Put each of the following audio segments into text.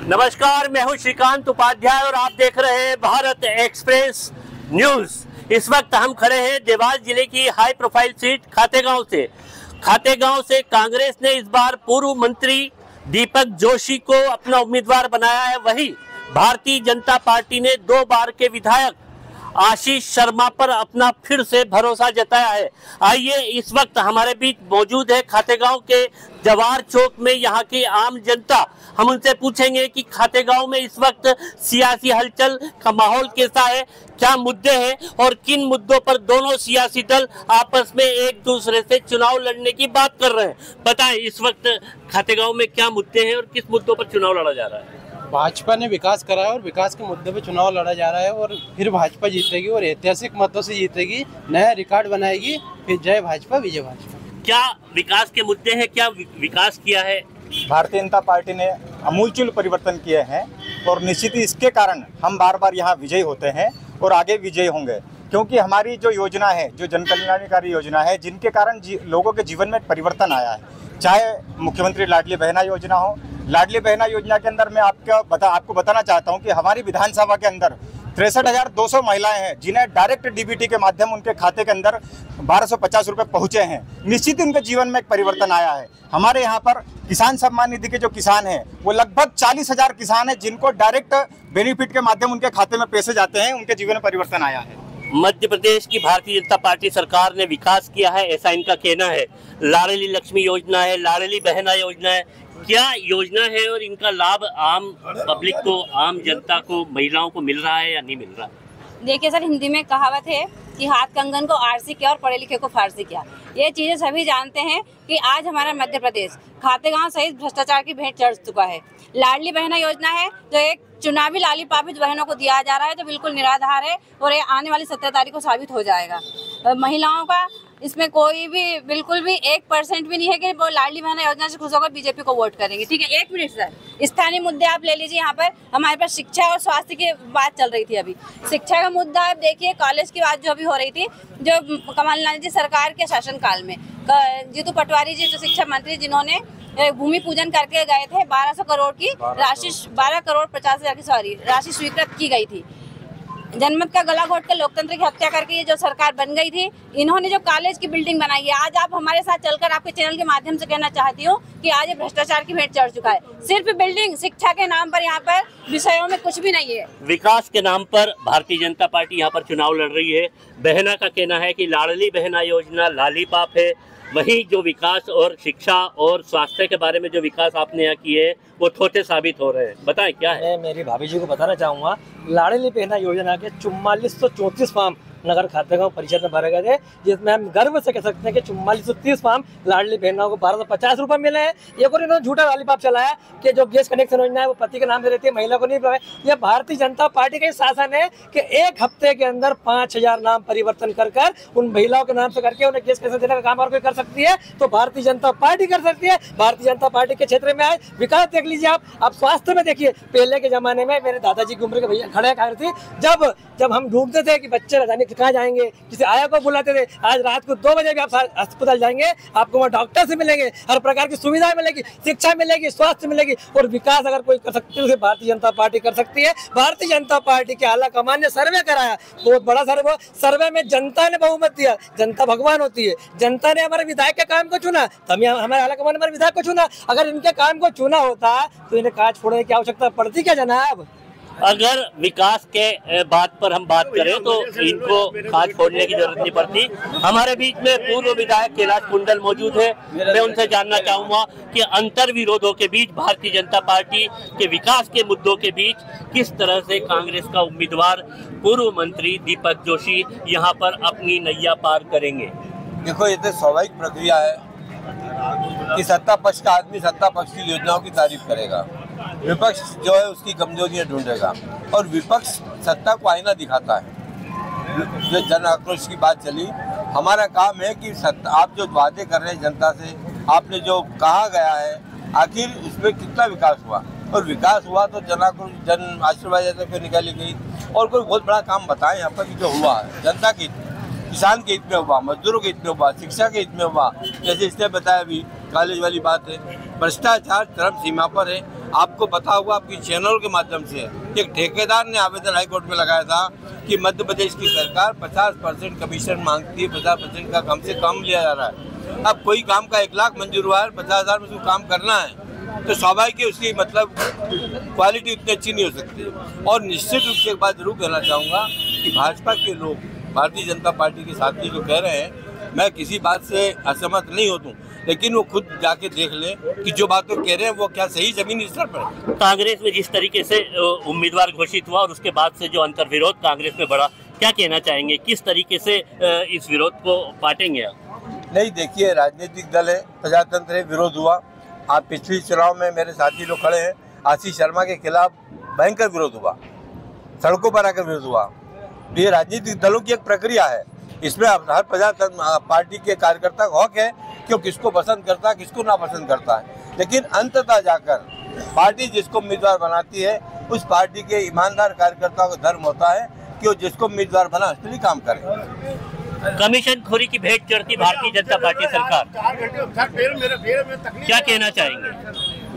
नमस्कार, मैं हूं श्रीकांत उपाध्याय और आप देख रहे हैं भारत एक्सप्रेस न्यूज। इस वक्त हम खड़े हैं देवास जिले की हाई प्रोफाइल सीट खातेगांव से कांग्रेस ने इस बार पूर्व मंत्री दीपक जोशी को अपना उम्मीदवार बनाया है। वहीं भारतीय जनता पार्टी ने 2 बार के विधायक आशीष शर्मा पर अपना फिर से भरोसा जताया है। आइए, इस वक्त हमारे बीच मौजूद है खातेगांव के जवाहर चौक में यहाँ की आम जनता। हम उनसे पूछेंगे कि खातेगांव में इस वक्त सियासी हलचल का माहौल कैसा है, क्या मुद्दे हैं और किन मुद्दों पर दोनों सियासी दल आपस में एक दूसरे से चुनाव लड़ने की बात कर रहे हैं। बताएं, इस वक्त खातेगांव में क्या मुद्दे हैं और किस मुद्दों पर चुनाव लड़ा जा रहा है? भाजपा ने विकास करा है और विकास के मुद्दे पे चुनाव लड़ा जा रहा है और फिर भाजपा जीतेगी और ऐतिहासिक मतों से जीतेगी, नया रिकॉर्ड बनाएगी। फिर जय भाजपा, विजय भाजपा। क्या विकास के मुद्दे हैं, क्या विकास किया है? भारतीय जनता पार्टी ने आमूलचूल परिवर्तन किए हैं और निश्चित ही इसके कारण हम बार बार यहाँ विजयी होते हैं और आगे विजयी होंगे, क्योंकि हमारी जो योजना है, जो जन कल्याणकारी योजना है, जिनके कारण लोगों के जीवन में परिवर्तन आया है। चाहे मुख्यमंत्री लाडली बहना योजना हो, लाडली बहना योजना के अंदर मैं आपको बताना चाहता हूं कि हमारी विधानसभा के अंदर 63,200 महिलाएं हैं जिन्हें डायरेक्ट डीबीटी के माध्यम उनके खाते के अंदर 1250 रुपये पहुंचे हैं। निश्चित उनके जीवन में एक परिवर्तन आया है। हमारे यहाँ पर किसान सम्मान निधि के जो किसान हैं वो लगभग 40,000 किसान हैं जिनको डायरेक्ट बेनिफिट के माध्यम उनके खाते में पैसे जाते हैं, उनके जीवन में परिवर्तन आया है। मध्य प्रदेश की भारतीय जनता पार्टी सरकार ने विकास किया है, ऐसा इनका कहना है। लाडली लक्ष्मी योजना है, लाडली बहना योजना है, क्या योजना है और इनका लाभ आम पब्लिक को, आम जनता को, महिलाओं को मिल रहा है या नहीं मिल रहा? देखिए सर, हिंदी में कहावत है कि हाथ कंगन को आरसी किया और पढ़े लिखे को फारसी किया। ये चीज़ें सभी जानते हैं कि आज हमारा मध्य प्रदेश खातेगांव सहित भ्रष्टाचार की भेंट चढ़ चुका है। लाडली बहना योजना है जो एक चुनावी लालीपाप बहनों को दिया जा रहा है, जो बिल्कुल निराधार है और ये आने वाली 17 तारीख को साबित हो जाएगा। महिलाओं का इसमें कोई भी बिल्कुल भी 1% भी नहीं है कि वो लाडली बहना योजना से खुश होकर बीजेपी को वोट करेंगे। ठीक है, 1 मिनट सर, स्थानीय मुद्दे आप ले लीजिए। यहाँ पर हमारे पास शिक्षा और स्वास्थ्य की बात चल रही थी। अभी शिक्षा का मुद्दा आप देखिए, कॉलेज की बात जो अभी हो रही थी, जो कमलनाथ जी सरकार के शासनकाल में जीतू पटवारी जी जो शिक्षा मंत्री, जिन्होंने भूमि पूजन करके गए थे, 1200 करोड़ की राशि, 12 करोड़ 50 हजार की राशि स्वीकृत की गई थी। जनमत का गला घोट कर लोकतंत्र की हत्या करके ये जो सरकार बन गई थी, इन्होंने जो कॉलेज की बिल्डिंग बनाई है, आज आप हमारे साथ चलकर आपके चैनल के माध्यम से कहना चाहती हूँ कि आज ये भ्रष्टाचार की भेंट चढ़ चुका है। सिर्फ बिल्डिंग, शिक्षा के नाम पर यहाँ पर विषयों में कुछ भी नहीं है। विकास के नाम पर भारतीय जनता पार्टी यहाँ पर चुनाव लड़ रही है। बहना का कहना है कि लाडली बहना योजना लालीपाप है, वहीं जो विकास और शिक्षा और स्वास्थ्य के बारे में जो विकास आपने यहाँ किए वो छोटे साबित हो रहे हैं। बताएं क्या है? मैं मेरी भाभी जी को बताना चाहूँगा, लाडली बहना योजना के 4434 फॉर्म नगर खातेगांव परिषद में भरे गए थे, जिसमें हम गर्व से कह सकते हैं कि 4430 फॉर्म लाडली बहनों को 1250 रुपये मिले हैं। एक और इन्होंने झूठा लालीपाप चलाया कि जो गैस कनेक्शन योजना है वो पति के नाम से रहती है, महिला को नहीं। यह भारतीय जनता पार्टी का शासन है कि 1 हफ्ते के अंदर 5000 नाम परिवर्तन कर उन महिलाओं के नाम से करके उन्हें गैस कनेक्शन देने का काम और कोई कर सकती है तो भारतीय जनता पार्टी कर सकती है। भारतीय जनता पार्टी के क्षेत्र में आए विकास देख लीजिए आप स्वास्थ्य में देखिए। पहले के जमाने में मेरे दादाजी की उम्र के भैया खड़े थी, जब हम ढूंढते थे कि बच्चे जाने कहाँ जाएंगे, किसी आया को बुलाते थे। आज रात को 2 बजे भी आप अस्पताल जाएंगे, आपको वहाँ डॉक्टर से मिलेंगे, हर प्रकार की सुविधाएं मिलेगी, शिक्षा मिलेगी, स्वास्थ्य मिलेगी। और विकास अगर कोई कर सकती है उसे भारतीय जनता पार्टी कर सकती है। भारतीय जनता पार्टी के आला कमान ने सर्वे कराया, बहुत बड़ा सर्वे में जनता ने बहुमत दिया। जनता भगवान होती है, जनता ने हमारे विधायक के काम को चुना, तभी हमारे आला कमान ने हमारे विधायक को चुना। अगर इनके काम को चुना होता तो इन्हें काज छोड़ने की आवश्यकता पड़ती क्या जनाब? अगर विकास के बात पर हम बात करें तो इनको काज छोड़ने की जरूरत नहीं पड़ती। हमारे बीच में पूर्व विधायक कैलाश कुंडल मौजूद है। मैं उनसे जानना चाहूंगा कि अंतर विरोधों के बीच भारतीय जनता पार्टी के विकास के मुद्दों के बीच किस तरह से कांग्रेस का उम्मीदवार पूर्व मंत्री दीपक जोशी यहाँ पर अपनी नैया पार करेंगे। देखो, ये तो स्वाभाविक प्रक्रिया है कि सत्ता पक्ष का आदमी सत्ता पक्ष की योजनाओं की तारीफ करेगा, विपक्ष जो है उसकी कमजोरियां ढूंढेगा और विपक्ष सत्ता को आईना दिखाता है। जो जन आक्रोश की बात चली, हमारा काम है कि आप जो वादे कर रहे हैं जनता से, आपने जो कहा गया है, आखिर इसमें कितना विकास हुआ? और विकास हुआ तो जन आशीर्वाद यात्रा फिर निकाली गई और कोई बहुत बड़ा काम बताएं यहाँ पर कि जो हुआ है जनता के, किसान के हित में हुआ, मजदूरों के हित में हुआ, शिक्षा के हित में हुआ। जैसे इसने बताया अभी कॉलेज वाली बात है, भ्रष्टाचार चरम सीमा पर है। आपको पता होगा आपकी चैनल के माध्यम से, एक ठेकेदार ने आवेदन हाईकोर्ट में लगाया था कि मध्य प्रदेश की सरकार 50% कमीशन मांगती है, 50% का कम से कम लिया जा रहा है। अब कोई काम का 1 लाख मंजूर हुआ है, 50,000 में उसको काम करना है तो स्वाभाविक है उसकी मतलब क्वालिटी उतनी अच्छी नहीं हो सकती। और निश्चित रूप से एक बात जरूर कहना चाहूँगा कि भाजपा के लोग भारतीय जनता पार्टी के साथी जो कह रहे हैं, मैं किसी बात से असहमत नहीं होता हूँ, लेकिन वो खुद जाके देख लें कि जो बातें कह रहे हैं वो क्या सही जमीनी स्तर पर है। कांग्रेस में जिस तरीके से उम्मीदवार घोषित हुआ और उसके बाद से जो अंतर्विरोध कांग्रेस में बढ़ा, क्या कहना चाहेंगे, किस तरीके से इस विरोध को पाटेंगे? नहीं, देखिए राजनीतिक दल है, प्रजातंत्र है, विरोध हुआ। आप पिछले चुनाव में मेरे साथी लोग खड़े हैं, आशीष शर्मा के खिलाफ भयंकर विरोध हुआ, सड़कों पर आकर विरोध हुआ। ये राजनीतिक दलों की एक प्रक्रिया है, इसमें हर प्रजातंत्र पार्टी के कार्यकर्ता का हक है कि वो किसको पसंद करता है, किसको नापसंद करता है। लेकिन अंततः जाकर पार्टी जिसको उम्मीदवार बनाती है, उस पार्टी के ईमानदार कार्यकर्ताओं का धर्म होता है कि वो जिसको उम्मीदवार बना उसके लिए काम करे। कमीशन खोरी की भेंट चढ़ती भारतीय जनता पार्टी सरकार, क्या कहना चाहेंगे?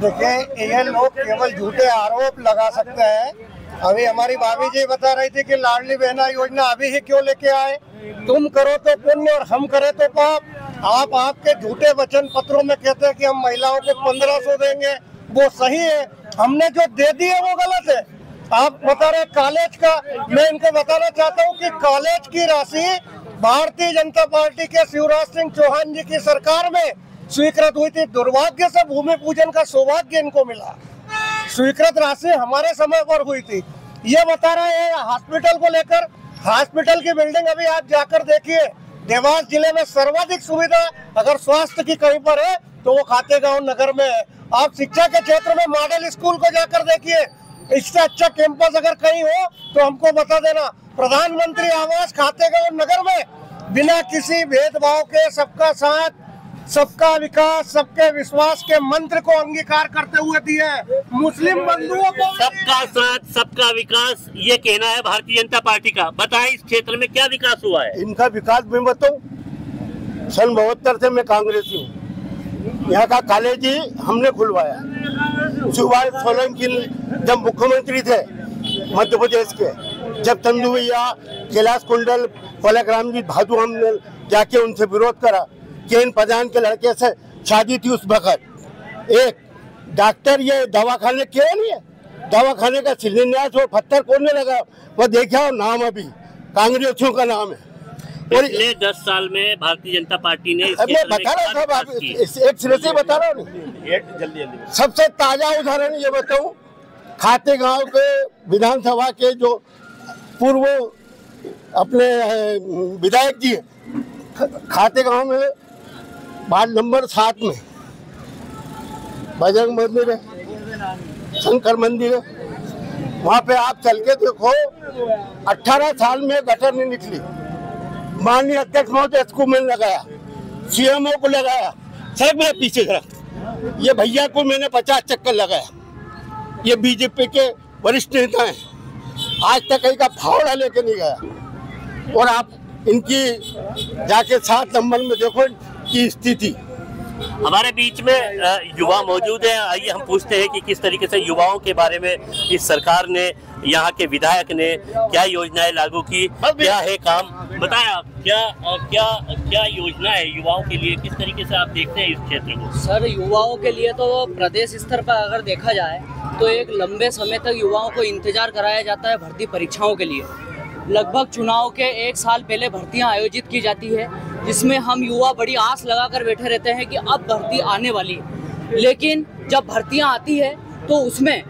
देखिए, ये लोग केवल झूठे आरोप लगा सकते हैं। अभी हमारी भाभी जी बता रही थी कि लाडली बहना योजना अभी ही क्यों लेके आए, तुम करो तो पुण्य और हम करे तो पाप। आप आपके झूठे वचन पत्रों में कहते हैं कि हम महिलाओं को 1500 देंगे, वो सही है, हमने जो दे दी है वो गलत है। आप बता रहे कॉलेज का, मैं इनको बताना चाहता हूँ कि कॉलेज की राशि भारतीय जनता पार्टी के शिवराज सिंह चौहान जी की सरकार में स्वीकृत हुई थी। दुर्भाग्य से भूमि पूजन का सौभाग्य इनको मिला, स्वीकृत राशि हमारे समय पर हुई थी। ये बता रहे हैं हॉस्पिटल को लेकर, हॉस्पिटल की बिल्डिंग अभी आप जाकर देखिए, देवास जिले में सर्वाधिक सुविधा अगर स्वास्थ्य की कहीं पर है तो वो खातेगांव नगर में है। आप शिक्षा के क्षेत्र में मॉडल स्कूल को जाकर देखिए, इससे अच्छा कैंपस अगर कहीं हो तो हमको बता देना। प्रधानमंत्री आवास खातेगांव नगर में बिना किसी भेदभाव के सबका साथ, सबका विकास, सबके विश्वास के मंत्र को अंगीकार करते हुए दिए। मुस्लिम बंधुओं को सबका साथ, सबका विकास, ये कहना है भारतीय जनता पार्टी का। बताएं इस क्षेत्र में क्या विकास हुआ है? इनका विकास मैं बताऊं, सन 72 से मैं कांग्रेसी हूँ। यहाँ का कॉलेज ही हमने खुलवाया। सुभाष सोलंकी जब मुख्यमंत्री थे मध्य प्रदेश के, जब चंदू भैया, कैलाश कुंडल, पलक राम जी भादू, हमने जाके उनसे विरोध करा कि इन प्रधान के लड़के से शादी थी उस वक्त। एक डॉक्टर ये दवाखाने क्यों नहीं है, दवाखाने का शिलान्यास और पत्थर कौन ने लगा, वो देखा नाम अभी कांग्रेसियों का नाम है। और पिछले 10 साल में भारतीय जनता पार्टी ने मैं बता रहा था, एक सिरे से बता रहा हूँ। जल्दी सबसे ताजा उदाहरण ये बताऊं, खातेगांव के विधानसभा के जो पूर्व अपने विधायक जी खातेगांव में वार्ड नंबर 7 में बजरंग मंदिर है, शंकर मंदिर है, वहाँ पे आप चल के देखो 18 साल में गटर नहीं निकली। माननीय अध्यक्ष महोदय को मैंने लगाया, सीएमओ को लगाया, सड़क मेरे पीछे सड़क, ये भैया को मैंने 50 चक्कर लगाया। ये बीजेपी के वरिष्ठ नेता हैं, आज तक कहीं का फावड़ा लेके नहीं गया। और आप इनकी जाके 7 नंबर में देखो की स्थिति। हमारे बीच में युवा मौजूद हैं, आइए हम पूछते हैं कि किस तरीके से युवाओं के बारे में इस सरकार ने, यहाँ के विधायक ने क्या योजनाएं लागू की, क्या है काम, बताएं आप क्या योजना है युवाओं के लिए, किस तरीके से आप देखते हैं इस क्षेत्र को? सर, युवाओं के लिए तो प्रदेश स्तर पर अगर देखा जाए तो एक लंबे समय तक युवाओं को इंतजार कराया जाता है भर्ती परीक्षाओं के लिए। लगभग चुनाव के 1 साल पहले भर्तियां आयोजित की जाती है, जिसमें हम युवा बड़ी आस लगाकर बैठे रहते हैं कि अब भर्ती आने वाली है। लेकिन जब भर्तियां आती है तो उसमें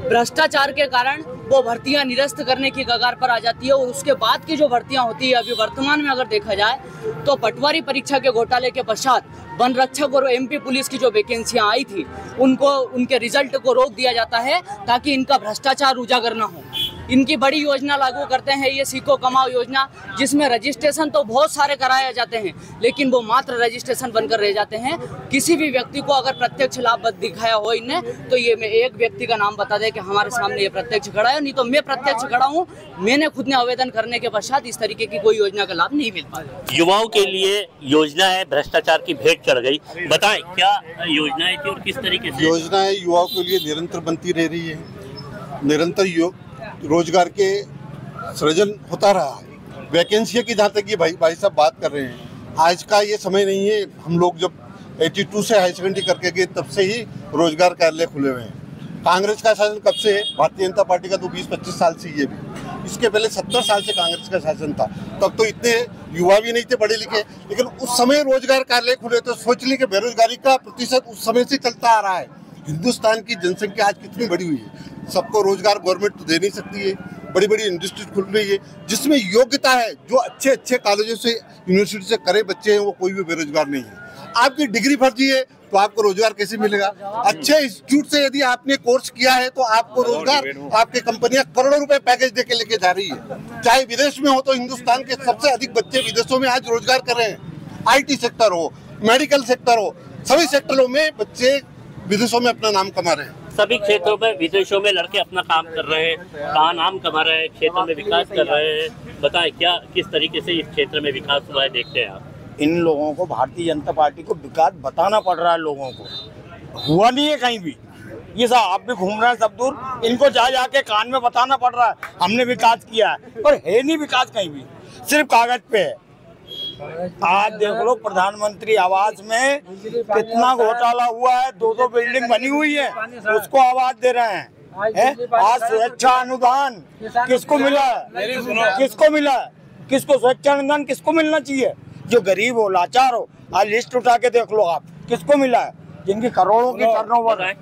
भ्रष्टाचार के कारण वो भर्तियां निरस्त करने की कगार पर आ जाती है। और उसके बाद की जो भर्तियां होती है, अभी वर्तमान में अगर देखा जाए तो पटवारी परीक्षा के घोटाले के पश्चात वन रक्षक और एमपी पुलिस की जो वैकेंसियां आई थी, उनको, उनके रिजल्ट को रोक दिया जाता है ताकि इनका भ्रष्टाचार उजागर न हो। इनकी बड़ी योजना लागू करते हैं, ये सीखो कमाओ योजना, जिसमें रजिस्ट्रेशन तो बहुत सारे कराए जाते हैं, लेकिन वो मात्र रजिस्ट्रेशन बनकर रह जाते हैं। किसी भी व्यक्ति को अगर प्रत्यक्ष लाभ दिखाया हो इनने, तो ये मैं एक व्यक्ति का नाम बता दे कि हमारे सामने ये प्रत्यक्ष खड़ा है, नहीं तो मैं प्रत्यक्ष खड़ा हूँ, मैंने खुद ने आवेदन करने के पश्चात इस तरीके की कोई योजना का लाभ नहीं मिल पाया। युवाओं के लिए योजना है, भ्रष्टाचार की भेंट चढ़ गई, बताएं क्या योजनाएं थी और किस तरीके से? योजनाएं युवाओं के लिए निरंतर बनती रह रही है, निरंतर रोजगार के सृजन होता रहा है। वैकेंसी की जहाँ तक ये भाई साहब बात कर रहे हैं, आज का ये समय नहीं है। हम लोग जब 82 से हाई सेकेंडरी करके गए तब से ही रोजगार कार्यालय खुले हुए हैं। कांग्रेस का शासन कब से है? भारतीय जनता पार्टी का तो 20-25 साल से ये भी, इसके पहले 70 साल से कांग्रेस का शासन था। तब तो इतने युवा भी नहीं थे पढ़े लिखे, लेकिन उस समय रोजगार कार्यालय खुले तो सोच ली कि बेरोजगारी का प्रतिशत उस समय से चलता आ रहा है। हिंदुस्तान की जनसंख्या आज कितनी बड़ी हुई है, सबको रोजगार गवर्नमेंट तो दे नहीं सकती है। बड़ी बड़ी इंडस्ट्री खुल रही है जिसमें योग्यता है, जो अच्छे अच्छे कॉलेजों से यूनिवर्सिटी से करे बच्चे हैं, वो कोई भी बेरोजगार नहीं है। आपकी डिग्री फर्जी है तो आपको रोजगार कैसे मिलेगा? अच्छे इंस्टीट्यूट से यदि आपने कोर्स किया है तो आपको रोजगार, आपके कंपनियां करोड़ों रुपए पैकेज देके लेके जा रही है। चाहे विदेश में हो तो हिंदुस्तान के सबसे अधिक बच्चे विदेशों में आज रोजगार कर रहे हैं। IT सेक्टर हो, मेडिकल सेक्टर हो, सभी सेक्टरों में बच्चे विदेशों में अपना नाम कमा रहे हैं। सभी क्षेत्रों में विदेशों में लड़के अपना काम कर रहे हैं, कहाँ नाम कमा रहे हैं, क्षेत्र में विकास कर रहे हैं। बताएं क्या किस तरीके से इस क्षेत्र में विकास हुआ है, देखते हैं आप। इन लोगों को, भारतीय जनता पार्टी को विकास बताना पड़ रहा है, लोगों को हुआ नहीं है कहीं भी। ये सब आप भी घूम रहे हैं सब दूर, इनको जा जाके कान में बताना पड़ रहा है हमने विकास किया है, पर है नहीं विकास कहीं भी, सिर्फ कागज पे है। आज देख लो प्रधानमंत्री आवास में कितना घोटाला हुआ है, 2-2 बिल्डिंग बनी हुई है, उसको आवाज दे रहे हैं। आज सुरक्षा अनुदान किसको मिला है? किसको मिला है? किसको सुरक्षा अनुदान किसको मिलना चाहिए? जो गरीब हो, लाचार हो, आज लिस्ट उठा के देख लो आप, किसको मिला है? जिनकी करोड़ों की टर्नओवर है।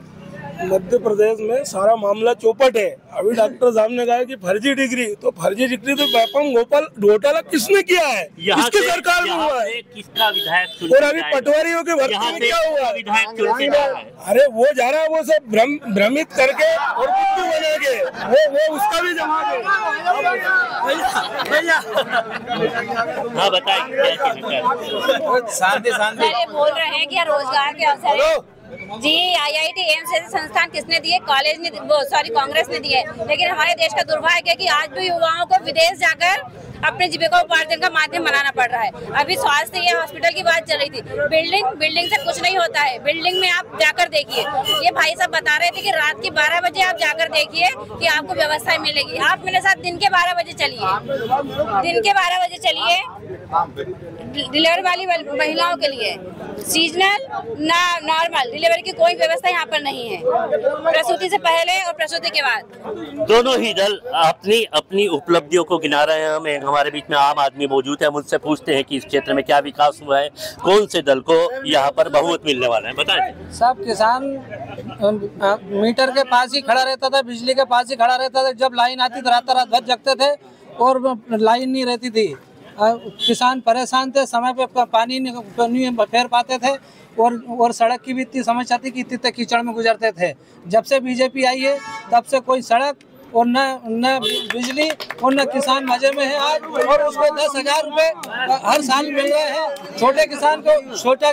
मध्य प्रदेश में सारा मामला चौपट है। अभी डॉक्टर साहब ने कहा कि फर्जी डिग्री, तो फर्जी डिग्री तो व्यापम घोटाला किसने किया है? किसकी सरकार में हुआ है? किसका विधायक? और अभी पटवारियों के भर्ती में क्या हुआ? विधायक अरे वो जा रहा है, वो सब भ्रमित करके और बुद्धू बना के, वो उसका भी जवाब है। हाँ बताइए, शांति बोल रहे हैं कि रोजगार के अवसर जी IIT एम्स जैसे संस्थान किसने दिए? कॉलेज ने, कांग्रेस ने दिए। लेकिन हमारे देश का दुर्भाग्य है कि आज भी युवाओं को विदेश जाकर अपने जीविकोपार्जन का माध्यम बनाना पड़ रहा है। अभी स्वास्थ्य या हॉस्पिटल की बात चल रही थी, बिल्डिंग से कुछ नहीं होता है। बिल्डिंग में आप जाकर देखिए, ये भाई साहब बता रहे थे कि रात के 12 बजे आप जाकर देखिए कि आपको व्यवस्था मिलेगी। आप मेरे साथ दिन के 12 बजे चलिए, दिन के 12 बजे चलिए, डिलीवरी वाली महिलाओं के लिए सीजनल ना नॉर्मल डिलीवरी की कोई व्यवस्था यहाँ पर नहीं है, प्रसूति से पहले और प्रसूति के बाद। दोनों ही दल अपनी अपनी उपलब्धियों को गिना रहे हैं। हमारे बीच में आम आदमी मौजूद है, मुझसे पूछते हैं कि इस क्षेत्र में क्या विकास हुआ है, कौन से दल को यहाँ पर बहुमत मिलने वाला है, बताएं। सब किसान मीटर के पास ही खड़ा रहता था, बिजली के पास ही खड़ा रहता था। जब लाइन आती तो रात भर जगते थे और लाइन नहीं रहती थी। किसान परेशान थे, समय पे पानी नहीं फेर पाते थे और सड़क की भी इतनी समस्या थी कि इतने कीचड़ में गुजरते थे। जब से बीजेपी आई है तब से कोई सड़क और न बिजली और न किसान मजे में है आज। और उसको 10,000 रुपए हर साल मिल रहे हैं छोटा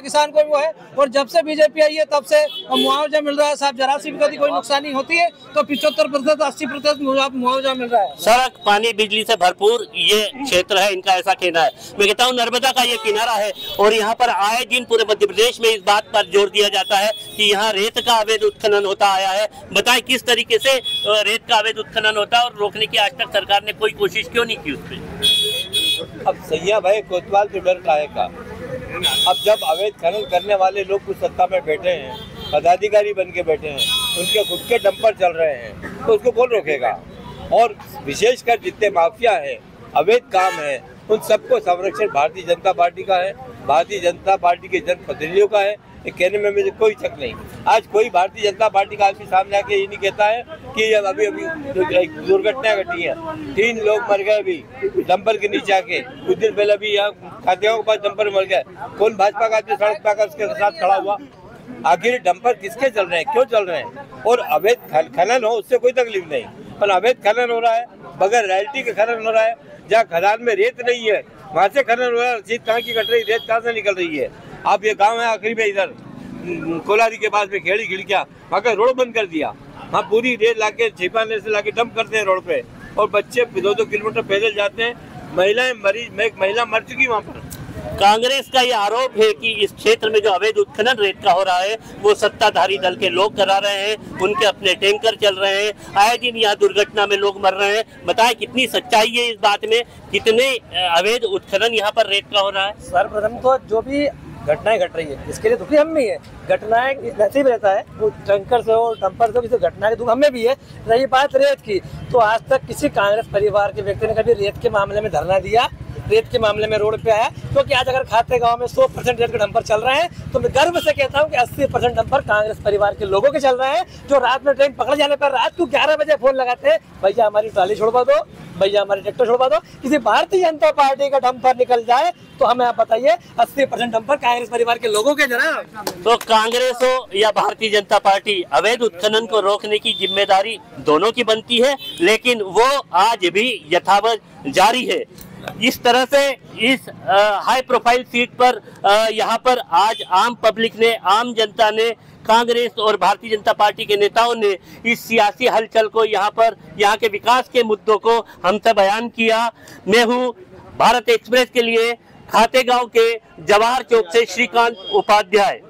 किसान को वो है। और जब से बीजेपी आई है तब से मुआवजा मिल रहा है साहब, जरा सी भी कभी कोई नुकसानी होती है तो 75% 80% मुआवजा मिल रहा है। सड़क, पानी, बिजली से भरपूर ये क्षेत्र है, इनका ऐसा कहना है। मैं कहता हूँ नर्मदा का ये किनारा है और यहाँ पर आए दिन पूरे मध्य प्रदेश में इस बात पर जोर दिया जाता है कि यहाँ रेत का अवैध उत्खनन होता आया है। बताएं किस तरीके से रेत का अवैध उत्खनन होता है और रोकने की आज तक सरकार ने कोई कोशिश क्यों नहीं की उस पर? अब सैया भाई कोतवाल तो डर काहे का? अब जब अवैध खनन करने वाले लोग कुछ सत्ता में बैठे हैं, पदाधिकारी बन के बैठे हैं, उनके खुद के डंपर चल रहे हैं, तो उसको कौन रोकेगा? और विशेषकर जितने माफिया है, अवैध काम है, उन सबको संरक्षण भारतीय जनता पार्टी का है, भारतीय जनता पार्टी के जनप्रतिनिधियों का है। ये कहने में मुझे कोई शक नहीं। आज कोई भारतीय जनता पार्टी का आदमी सामने आके ये नहीं कहता है कि अभी दुर्घटना घटी है, 3 लोग मर गए अभी डंपर के नीचे आके। कुछ दिन पहले अभी यहाँ खातेगांव के पास डंपर मर गए। कौन भाजपा का आदमी सड़क पर आकर उसके साथ खड़ा हुआ? आखिर डंपर किसके चल रहे हैं, क्यों चल रहे हैं? और अवैध खनन हो उससे कोई तकलीफ नहीं, पर अवैध खनन हो रहा है, बगैर रॉयल्टी के खनन हो रहा है। जहाँ खदान में रेत नहीं है वहाँ से खनन हो रहा है। रसीद कहाँ की कट रही, रेत कहाँ से निकल रही है। आप ये गाँव है आखिरी में इधर कोलारी के पास में खेड़ी खिड़किया, वहाँ का रोड बंद कर दिया। वहाँ पूरी रेत लाके छिपाने से लाके डंप करते हैं रोड पे, और बच्चे 2-2 किलोमीटर पैदल जाते हैं। महिला मर चुकी वहाँ पर। कांग्रेस का ये आरोप है कि इस क्षेत्र में जो अवैध उत्खनन रेत का हो रहा है वो सत्ताधारी दल के लोग करा रहे हैं, उनके अपने टैंकर चल रहे हैं, आए दिन यहाँ दुर्घटना में लोग मर रहे हैं। बताएं कितनी सच्चाई है इस बात में, कितने अवैध उत्खनन यहाँ पर रेत का हो रहा है? सर्वप्रथम तो जो भी घटनाएं घट रही है इसके लिए दुखी हम भी है। घटनाएं नसीब रहता है, वो टैंकर से हो, डंपर से हो, किसी घटना के दुख हमें भी है। रही बात रेत की, तो आज तक किसी कांग्रेस परिवार के व्यक्ति ने कभी रेत के मामले में धरना दिया, रेत के मामले में रोड पे आया? क्योंकि आज अगर खाते गांव में 100% रेत के डंपर चल रहे हैं तो मैं गर्व से कहता हूं कि 80% डंपर कांग्रेस परिवार के लोगों के चल रहे हैं, जो रात में ट्रेन पकड़ जाने पर रात को 11 बजे फोन लगाते हैं, भैया हमारी ट्राली छोड़वा दो, भैया हमारे ट्रैक्टर छोड़वा दो। किसी भारतीय जनता पार्टी का डंपर निकल जाए तो हमें आप बताइए 80% डंपर कांग्रेस परिवार के लोगों के जनाब। तो कांग्रेस हो या भारतीय जनता पार्टी, अवैध उत्खनन को रोकने की जिम्मेदारी दोनों की बनती है, लेकिन वो आज भी यथावत जारी है। इस तरह से इस हाई प्रोफाइल सीट पर यहाँ पर आज आम पब्लिक ने, आम जनता ने, कांग्रेस और भारतीय जनता पार्टी के नेताओं ने इस सियासी हलचल को, यहाँ पर यहाँ के विकास के मुद्दों को हमसे बयान किया। मैं हूँ भारत एक्सप्रेस के लिए खातेगांव के जवाहर चौक से श्रीकांत उपाध्याय।